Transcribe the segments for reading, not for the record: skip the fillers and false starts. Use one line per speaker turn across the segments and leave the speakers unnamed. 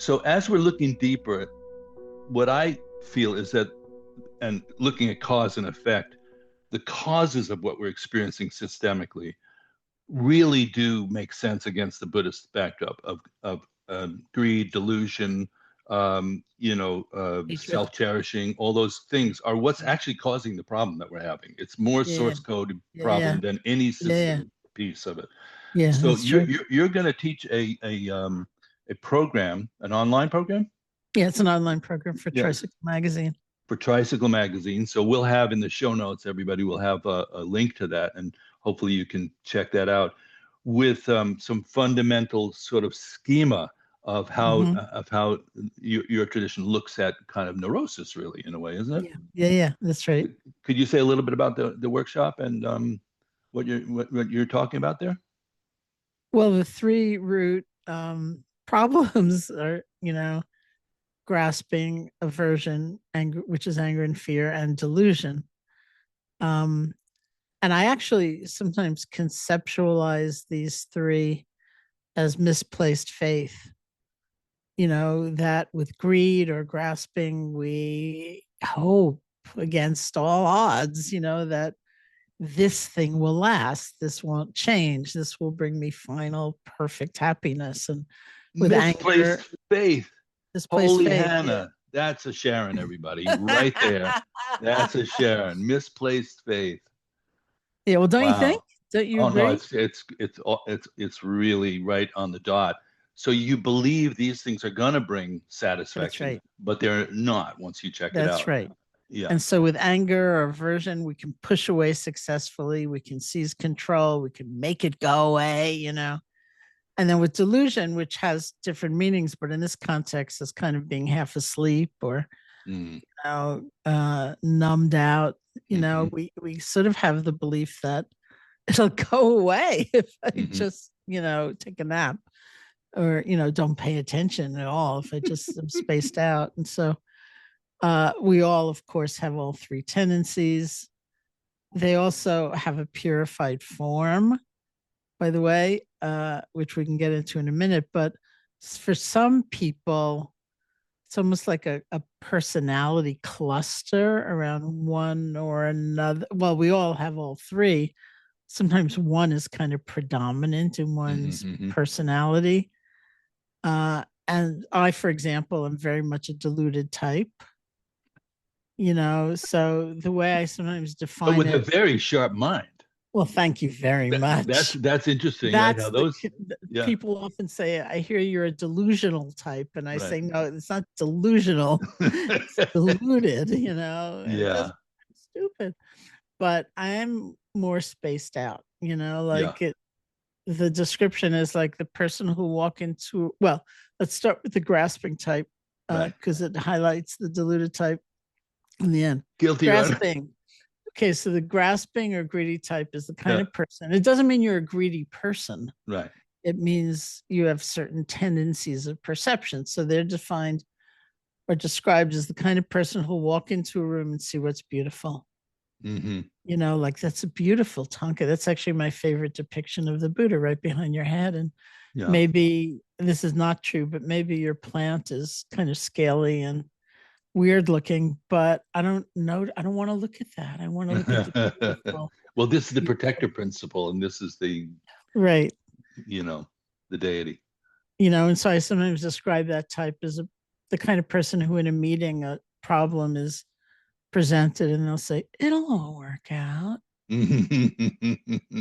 So as we're looking deeper, what I feel is that, and looking at cause and effect, the causes of what we're experiencing systemically really do make sense against the Buddhist backdrop of greed, delusion,
Hatred.
self-cherishing. All those things are what's actually causing the problem that we're having. It's more
Yeah,
source code
yeah, yeah,
problem than any
yeah, yeah,
system piece of it.
yeah.
So
That's true.
you're going to teach a program, an online program,
Yeah, it's an online program for
yeah,
Tricycle Magazine.
for Tricycle Magazine. So we'll have in the show notes, everybody will have a link to that, and hopefully you can check that out with some fundamental sort of schema
Hmm.
of how your tradition looks at kind of neurosis, really, in a way, isn't it?
Yeah, yeah, yeah. That's right.
Could you say a little bit about the workshop and what you're talking about there?
Well, the three root problems are, grasping, aversion, anger, which is anger and fear, and delusion. Um, and I actually sometimes conceptualize these three as misplaced faith. That with greed or grasping, we hope against all odds, that this thing will last, this won't change, this will bring me final perfect happiness. And with anger,
Misplaced faith.
misplaced
Holy
faith. Yeah.
Hannah. That's a Sharon, everybody, right there. That's a Sharon. Misplaced faith.
Yeah, well, don't you think?
Wow.
Don't you
Oh no,
agree?
it's really right on the dot. So you believe these things are gonna bring
That's
satisfaction,
right.
but they're not once you check it
That's
out.
right.
Yeah.
And so with anger or aversion, we can push away successfully, we can seize control, we can make it go away. And then with delusion, which has different meanings, but in this context is kind of being half asleep or
Mm.
numbed out.
Hmm.
We sort of have the belief that it'll go away if I
Hmm.
just take a nap, or don't pay attention at all if I just am spaced out. And so we all, of course, have all three tendencies. They also have a purified form, by the way, which we can get into in a minute. But for some people, it's almost like a personality cluster around one or another. Well, we all have all three. Sometimes one is kind of predominant in
Hmm.
one's
Hmm.
personality. And I, for example, am very much a deluded type. So the way I sometimes
But
define
with a
it,
very sharp mind.
well, thank you very
That's
much.
that's interesting, right? How
That's
those, yeah,
people often say, I hear you're a delusional type. And I
right.
say, no, it's not delusional, it's deluded, and it
Yeah,
doesn't stupid, but I am more spaced out,
yeah,
like the description is like the person who walk into, well, let's start with the grasping type,
right.
because it highlights the deluded type in the end.
Guilty runner.
Grasping. Okay, so the grasping or greedy type is the kind
Yeah,
of person. It doesn't mean you're a greedy person.
right.
It means you have certain tendencies of perception. So they're defined or described as the kind of person who'll walk into a room and see what's beautiful.
Hmm.
Like that's a beautiful tanka. That's actually my favorite depiction of the Buddha right behind your head. And
Yeah.
maybe this is not true, but maybe your plant is kind of scaly and weird looking, but I don't know. I don't want to look at that. I want to look at the beautiful.
Well, this is the
Beautiful.
protector principle, and this is
Right.
you know, the deity.
And so I sometimes describe that type as the kind of person who in a meeting, a problem is presented and they'll say, it'll all work out.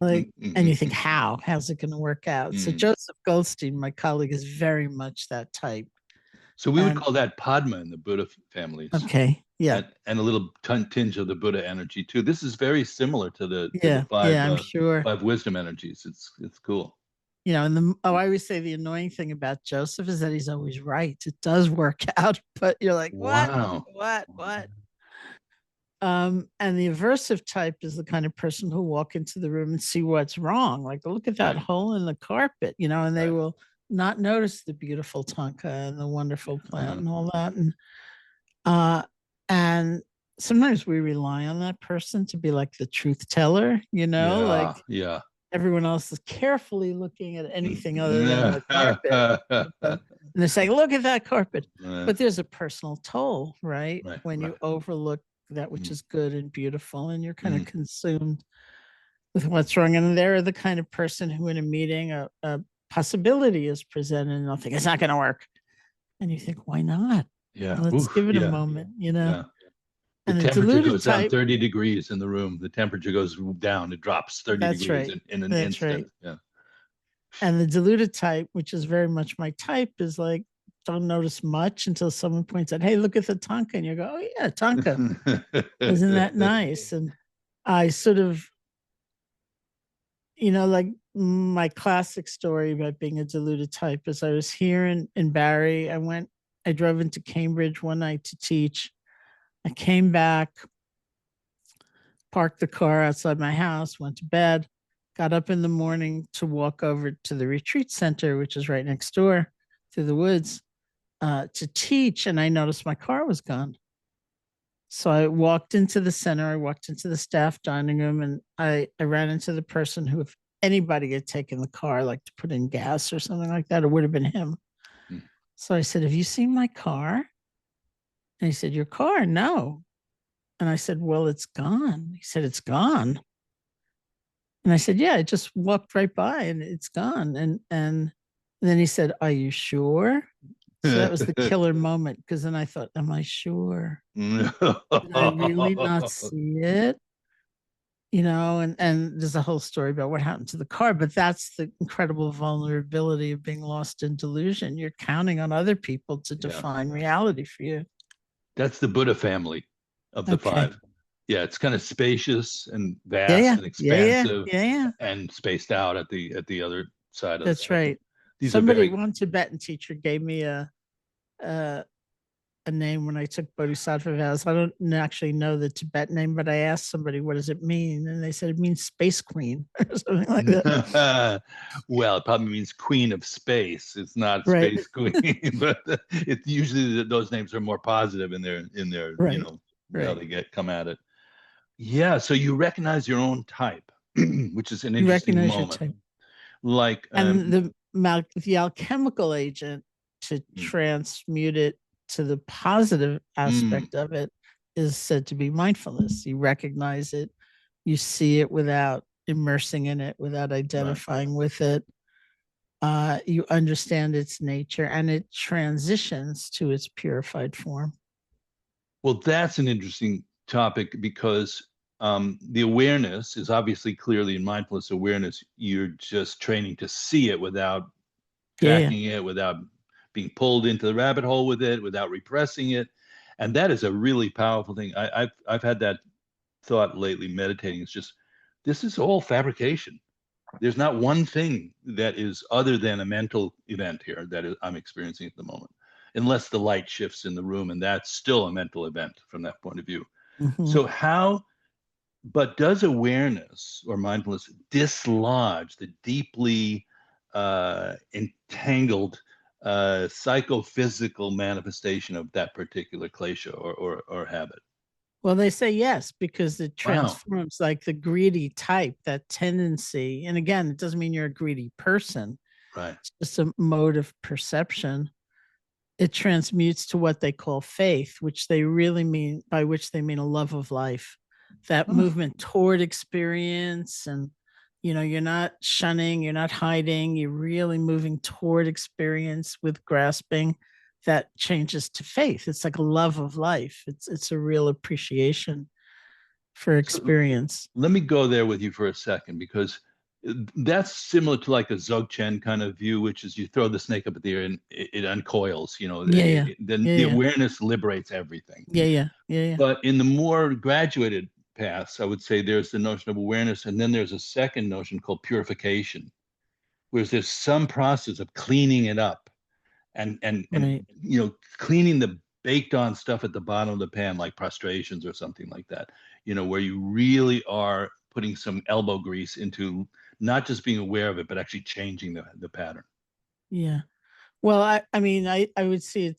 Like, and you think, how's it going to work out? So
Mm.
Joseph Goldstein, my colleague, is very much that type.
So we would
And
call that Padma in the Buddha families,
okay. Yeah.
and a little tinge of the Buddha energy too. This is very similar to the
Yeah. Yeah. I'm sure.
five wisdom energies. It's cool.
And I always say the annoying thing about Joseph is that he's always right. It does work out, but you're like, what,
Wow.
what? And the aversive type is the kind of person who'll walk into the room and see what's wrong. Like, look at that
Right.
hole in the carpet, and they
Right.
will not notice the beautiful tonka and the wonderful plant
Uh-huh.
and all that. And sometimes we rely on that person to be like the truth teller, like
Yeah. Yeah.
everyone else is carefully looking at anything other than the carpet. And they're saying, look at that carpet.
uh,
But there's a personal toll, right?
right,
When
right.
you overlook that which
Mm,
is good and beautiful and you're kind of
mm,
consumed with what's wrong. And they're the kind of person who, in a meeting, a possibility is presented and they'll think it's not going to work. And you think, why not?
yeah.
Let's
Oof,
give it a
yeah.
moment, you know?
Yeah. The
And the
temperature
diluted
goes down
type,
30 degrees in the room. The temperature goes down. It drops 30
that's
degrees
right.
in an
That's
instant.
right.
Yeah.
And the diluted type, which is very much my type, is like, don't notice much until someone points out, hey, look at the Tonka. And you go, oh, yeah, Tonka. Isn't that nice? And I sort of, like my classic story about being a diluted type is I was here in Barry. I drove into Cambridge one night to teach. I came back, parked the car outside my house, went to bed, got up in the morning to walk over to the retreat center, which is right next door through the woods, to teach. And I noticed my car was gone. So I walked into the center, I walked into the staff dining room, and I ran into the person who, if anybody had taken the car, like to put in gas or something like that, it would have been him. So I said, have you seen my car? And he said, your car? No. And I said, well, it's gone. He said, it's gone. And I said, yeah, I just walked right by and it's gone. And then he said, are you sure? So that was the killer moment because then I thought, am I sure? Did I really not see it? And there's a whole story about what happened to the car, but that's the incredible vulnerability of being lost in delusion. You're counting on other people to
Yeah.
define reality for you.
That's the Buddha family of the
Okay.
five. Yeah, it's kind of spacious and
Yeah,
vast
yeah,
and
yeah, yeah,
expansive
yeah, yeah.
and spaced out at the other side of the
That's
spectrum.
right.
These are
Somebody,
very
one Tibetan teacher gave me a a name when I took Bodhisattva vows. I don't actually know the Tibetan name, but I asked somebody, what does it mean? And they said it means space queen or something like that.
well, it probably means queen of space. It's not
Right,
space queen, but it's usually those names are more positive in their,
right,
how
right.
they get come at it. Yeah, so you recognize your own type, which is an
You
interesting
recognize your
moment.
type.
Like,
And the alchemical agent to
mm,
transmute it to the positive
mm,
aspect of it is said to be mindfulness. You recognize it, you see it without immersing in it, without
right.
identifying with it. You understand its nature and it transitions to its purified form.
Well, that's an interesting topic because the awareness is obviously clearly in mindfulness awareness. You're just training to see it without
Yeah, yeah.
tracking it, without being pulled into the rabbit hole with it, without repressing it. And that is a really powerful thing. I've had that thought lately meditating. It's just this is all fabrication. There's not one thing that is other than a mental event here that I'm experiencing at the moment, unless the light shifts in the room, and that's still a mental event from that point of view.
Mm-hmm.
So but does awareness or mindfulness dislodge the deeply entangled psychophysical manifestation of that particular klesha or habit?
Well, they say yes because it
Wow.
transforms like the greedy type, that tendency. And again, it doesn't mean you're a greedy person,
Right.
it's just a mode of perception. It transmutes to what they call faith, which they really mean, by which they mean a love of life, that
Oh,
movement toward experience. And, you're not shunning, you're not hiding, you're really moving toward experience with grasping that changes to faith. It's like a love of life. It's a real appreciation for
so
experience.
let me go there with you for a second because that's similar to like a Dzogchen kind of view, which is you throw the snake up at the air and it uncoils.
Yeah, yeah,
Then
yeah,
the
yeah,
awareness liberates everything.
yeah, yeah, yeah, yeah.
But in the more graduated paths, I would say there's the notion of awareness, and then there's a second notion called purification, whereas there's some process of cleaning it up and
Right.
cleaning the baked on stuff at the bottom of the pan like prostrations or something like that, where you really are putting some elbow grease into not just being aware of it but actually changing the pattern.
Yeah. Well, I mean, I would say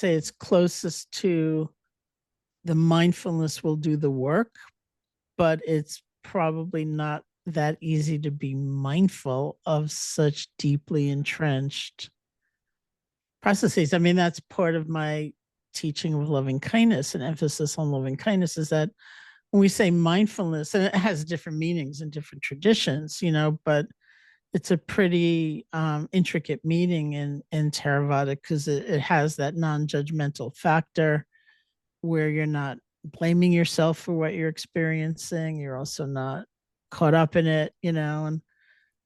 it's closest to the mindfulness will do the work, but it's probably not that easy to be mindful of such deeply entrenched processes. I mean, that's part of my teaching of loving kindness and emphasis on loving kindness is that when we say mindfulness, and it has different meanings in different traditions, but it's a pretty intricate meaning in Theravada because it has that non-judgmental factor where you're not blaming yourself for what you're experiencing. You're also not caught up in it, and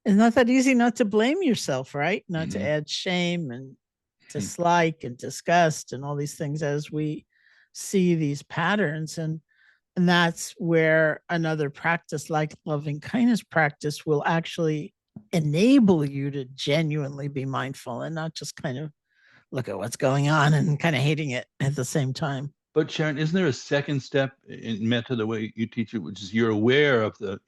it's not that easy not to blame yourself, right? Not to
Mm-hmm.
add shame and dislike and disgust and all these things as we see these patterns. And that's where another practice like loving kindness practice will actually enable you to genuinely be mindful and not just kind of look at what's going on and kind of hating it at the same time.
But Sharon, isn't there a second step in metta the way you teach it, which is you're aware of the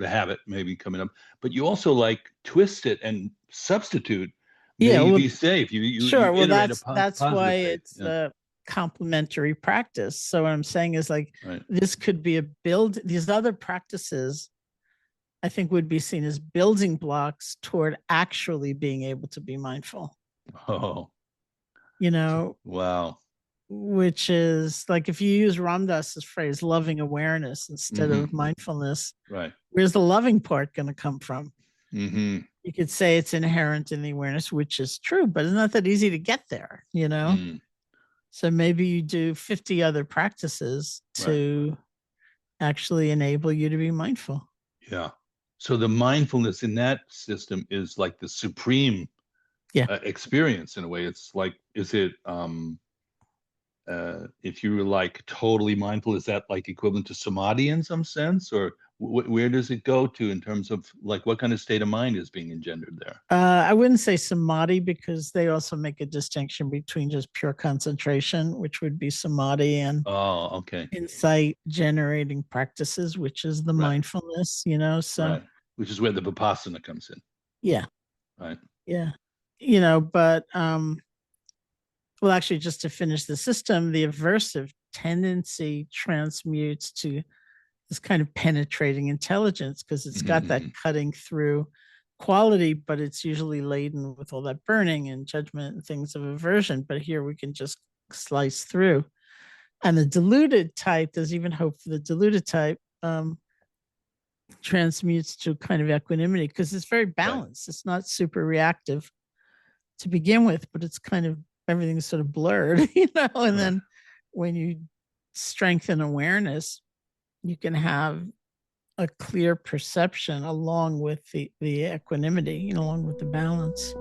habit maybe coming up, but you also like twist it and substitute. May
Yeah,
you
well,
be safe. You
sure. Well,
iterate a
that's why
positive state.
it's
Yeah,
a complementary practice. So what I'm saying is like
right.
this could be a build. These other practices, I think, would be seen as building blocks toward actually being able to be mindful.
Oh,
You know,
wow.
which is like if you use Ram Dass's phrase "loving awareness" instead
Mm-hmm.
of mindfulness,
Right.
where's the loving part going to come from?
Mm-hmm.
You could say it's inherent in the awareness, which is true, but it's not that easy to get there.
Mm,
So maybe you do 50 other practices
right.
to actually enable you to be mindful.
Yeah. So the mindfulness in that system is like the supreme
Yeah.
experience in a way. It's like, is it if you were like totally mindful, is that like equivalent to samadhi in some sense, or where does it go to in terms of like what kind of state of mind is being engendered there?
I wouldn't say samadhi because they also make a distinction between just pure concentration, which would be samadhi, and
Oh, okay.
insight generating practices, which is the
Right,
mindfulness. So,
right. Which is where the vipassana comes in,
yeah,
right?
yeah. But well, actually, just to finish the system, the aversive tendency transmutes to this kind of penetrating intelligence because it's got that
Mm-hmm.
cutting through quality, but it's usually laden with all that burning and judgment and things of aversion. But here we can just slice through. And the diluted type, there's even hope for the diluted type, transmutes to kind of equanimity because it's very
Right,
balanced. It's not super reactive to begin with, but it's kind of everything's sort of blurred, and
right.
then when you strengthen awareness, you can have a clear perception along with the equanimity, along with the balance.